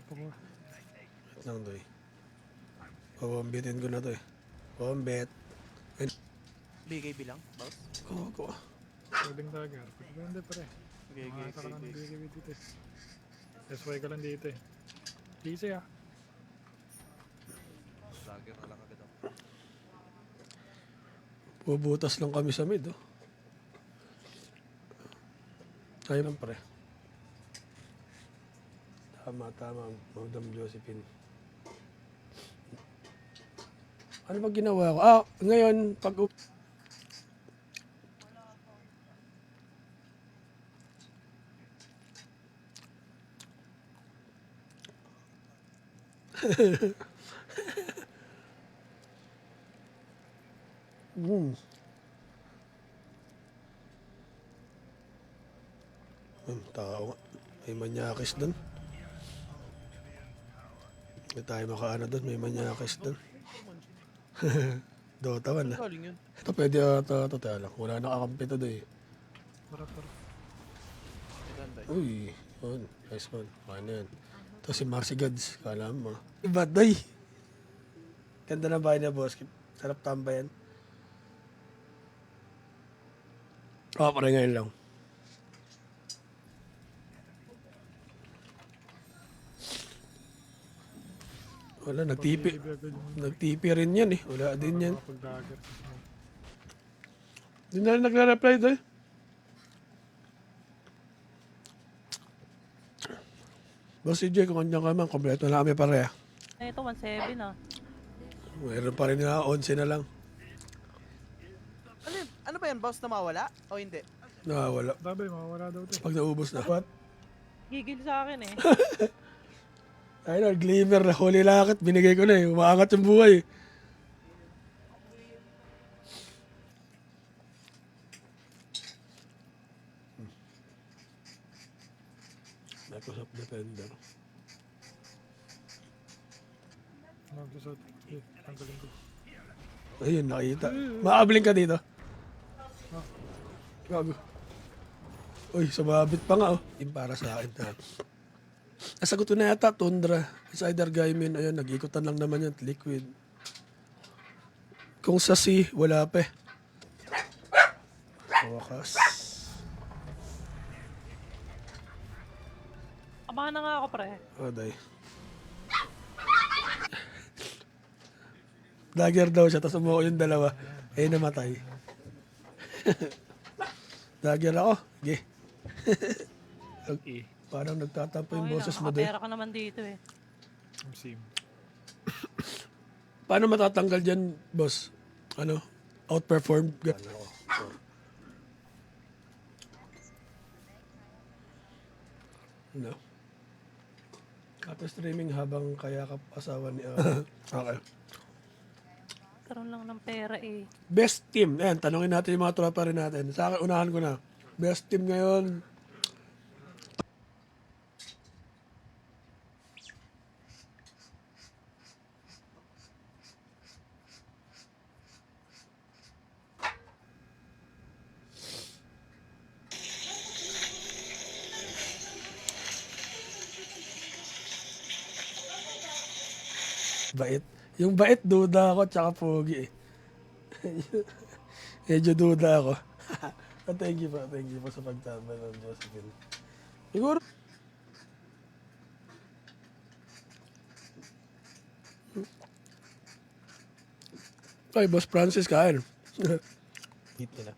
Pakuha. Wait lang to eh. Pawambitin ko na to eh. Pawambit. BKB lang, boss? Ko. Pwedeng dagger. Pwede pare. Okay, okay, Makakita ka okay, lang ng okay. BKB dito eh. SY ka lang dito eh. Easy ah. Dagger na lang agad ako. Pubutas lang kami sa mid oh. Tayo lang pre. Tama, Madam Josephine. Ano ba ginawa ko? Ngayon, pag... Tao nga. May manyakis doon. May tayo makaano doon. May manyakis doon. Dota 1 ah. Galing yun. Ito pwede ata ito. Tayo lang. Wala nakakampi ito doon eh. Marap. Maganda eh. Uy. Yun. Nice one. Kaya na yan. Ito si Marcy Gods. Kala mo. Iba doy. Ganda na bahay na boss. Sarap tambayan. Pare ngayon lang. Wala, nagtipi. Nagtipi rin yan eh. Wala din yan. Pag dagger. Hindi na rin nagre-reply doon. Boss CJ, kung kanya ka man, kompleto na kami pareha. Ito, 1.7 ah. Mayroon pa rin nga, 11 na lang. Ano ba yan, boss, na mawala? O hindi? Nakawala. Dabay, mawawala daw ito eh. Pag naubos na. What? Gigil sa akin eh. Ayun, glimmer na huli lakit. Binigay ko na eh. Umaangat yung buhay eh. Microsoft Defender. Magsusot. Eh, tanggalin ko. Ayun, nakita. Maabling ka dito. Gago. Uy, sumabit pa nga oh. Yung para sa akin na. Nasagot ko na yata, Tundra. It's either Gaimin. Ayun, nag-ikutan lang naman yan. Liquid. Kung sa C, wala pa eh. Wakas. Amahan na nga ako, pre. Day. Dagger daw siya, tapos umuko yung dalawa. Eh, namatay. Dagger ako. Sige. Okay. Parang nagtatampo yung Okay boses lang, mo doon. nakapera ka naman dito eh. Ang sim. Paano matatanggal dyan, boss? Ano? Outperformed? No. Kato streaming habang kaya ka asawa ni... okay. Karoon lang ng pera eh. Best team. Ayan, tanongin natin yung mga tropa rin natin. Sa akin, unahan ko na. Best team ngayon. Bait. Yung bait, duda ako, tsaka pogi eh. Medyo duda ako. Thank you po sa pagtama ng Josephine. Siguro, ay, Boss Francis, kain. Eat nila.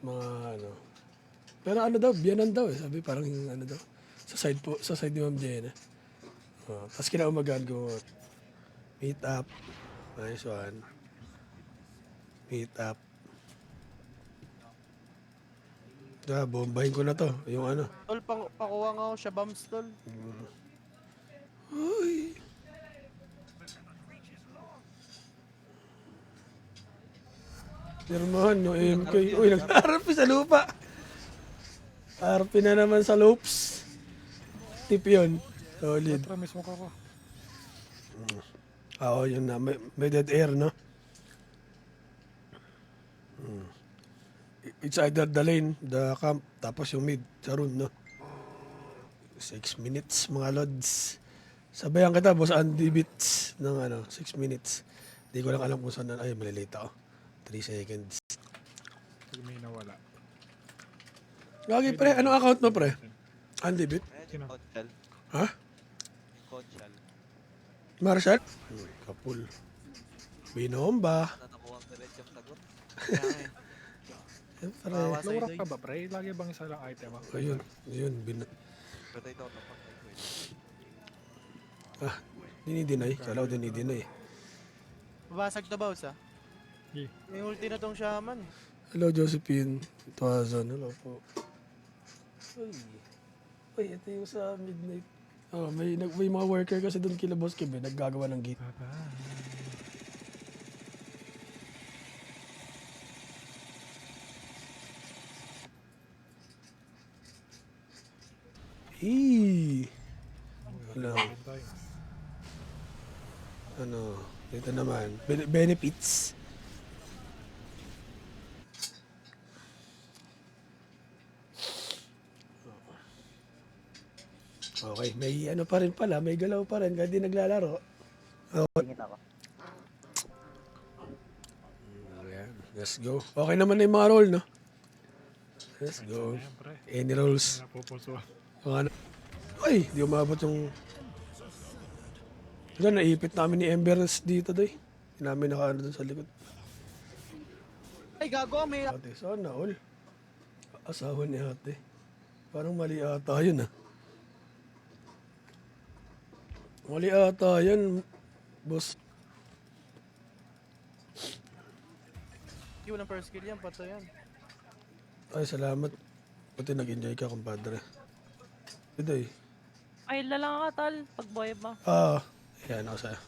Mga ano. Pero ano daw, biyanan daw eh. Sabi parang yung ano daw. Sa side ni Ma'am Jenna. Tapos kinaumagaan ko, meet up. Nice one. Meet up. Bombahin ko na to. Yung ano. Tol, pakuha nga ako siya, bombs, tol. Uy. Pirmahan yung AMK. Uy, nag-RP sa lupa. RP na naman sa loops. Tip yun. Solid. Promise mo ka ko. Oo, yun na. May dead air, no? It's either the lane, the camp, tapos yung mid, sa room, no? 6 minutes mga lods. Sabayan kita, boss Andy Bits ng 6 minutes. Di ko lang alam kung saan ay malilate ako. 3 seconds. Pag may nawala. Gagi pre, anong account mo pre? Andy Bit? Sino? Conchal. Ha? Conchal. Marshall? Kapul. Binomba. Nakuha ang diretsong sagot. Kaya nga eh. Siyempre. Bawas. Low rank ka ba, pre? Lagi bang isa lang item ako? Ayun. Pero ito, tapak. Dinidinay. Kalaw dinidinay. Babasag to boss ah. Yeah. May ulti na tong shaman. Hello Josephine. Tuwazon. Hello po. Uy, ito yung sa midnight. Oh, may mga worker kasi doon kila Boss Kim naggagawa ng gate. Eee. Hello. Dito naman. Benefits. Okay, may pa rin pala, may galaw pa rin, kahit di naglalaro. Okay. Ayan, let's go. Okay naman na yung mga roll, no? Let's go. Ayan, pre. Any rolls? Napupuso. Ay, di umabot yung... Ito, naipit namin ni Embers dito, doy. Hindi namin nakaano dun sa likod. Ay gago, may Ate, sana all. Asawa ni ate. Parang mali ata yun, ah. Mali ata yan, boss. yun ang first kill yan, pato yan. Ay, salamat. Buti nag-enjoy ka, kumpadre. Ito eh. Ay, lalang ka, tal. Pag buhay ba? Yan ako sa'yo.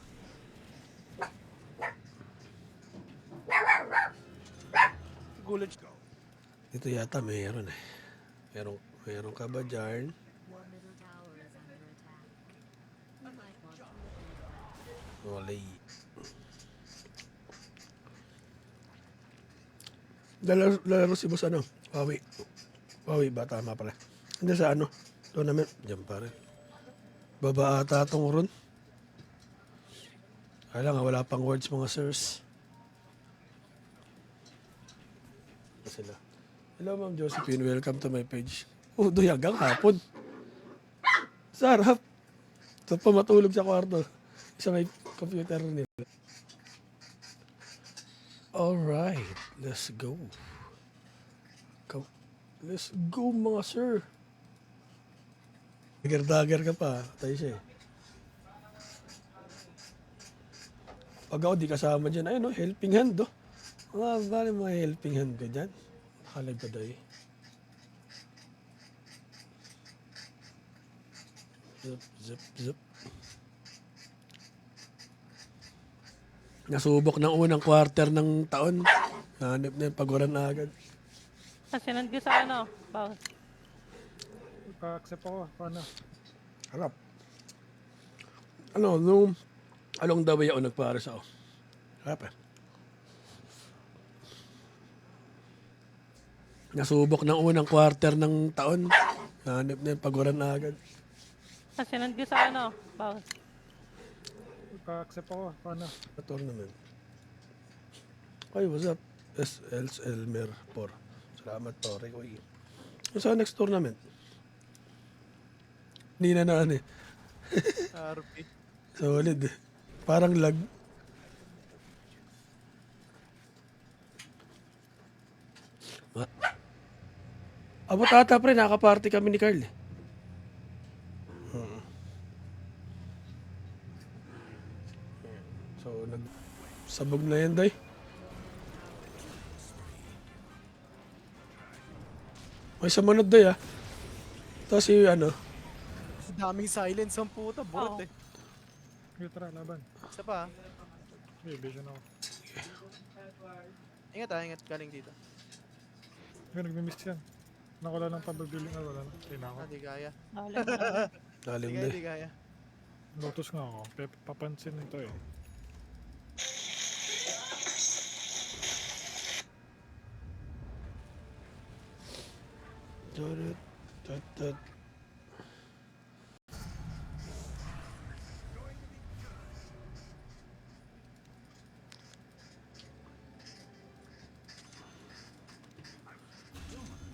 Gulat. Dito yata mayroon eh. Meron ka ba dyan? Wala. Lalaro si boss Wawi. Wawi ba? Tama pala. Hindi sa tournament. Diyan pa rin. Baba ata itong ron. Kaya nga, wala pang words mga sirs. Sila. Hello Ma'am Josephine, welcome to my page. Doy hanggang hapon. Sarap. Ito pa matulog sa kwarto. Isa may computer nila. Alright, let's go. Let's go mga sir. Dagger ka pa. Tayo siya eh. Pag ako di kasama dyan, ayun helping hand bali mga helping hand ka dyan. Nakalag ka dahi. Zip. Nasubok ng unang quarter ng taon. Hanip na yung paguran na agad. Sinand ko sa boss. Pa-accept ako. Paano? Harap. Nung along the way ako nagpares ako. Harap eh. Nasubok ng unang quarter ng taon. Hanip na yung paguran na agad. Sinand ko sa boss. Pa-accept ako. Paano? Sa tournament. Okay, what's up? SL's Elmer 4. Salamat po, Ricoy. Sa next tournament? Hindi na RP. Solid. Parang lag. Abot ata pre, nakaparty kami ni Carl. So, sabog na yan, day. May sumunod, day, ah. Tapos yung Daming silence ang puta, burat eh. Okay, tara, laban. Isa pa ah. Okay, vision ako. Ingat galing dito. Okay, nagmi-miss yan. Nakula ng pababiling na wala na. Tinakot. Di kaya. Lalim na. Lalim, Di kaya, day. di kaya. Lotus nga ako. Papansin ito eh.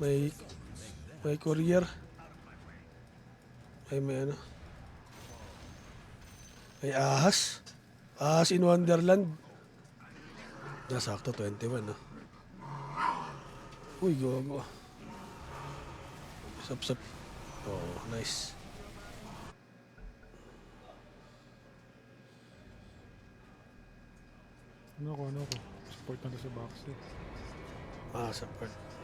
May courier. May ano. May ahas. Ahas in Wonderland. Nasakto 21, no? Uy, gogo. Sap. Oh, nice. Ano ko. Support na to sa box eh. Support.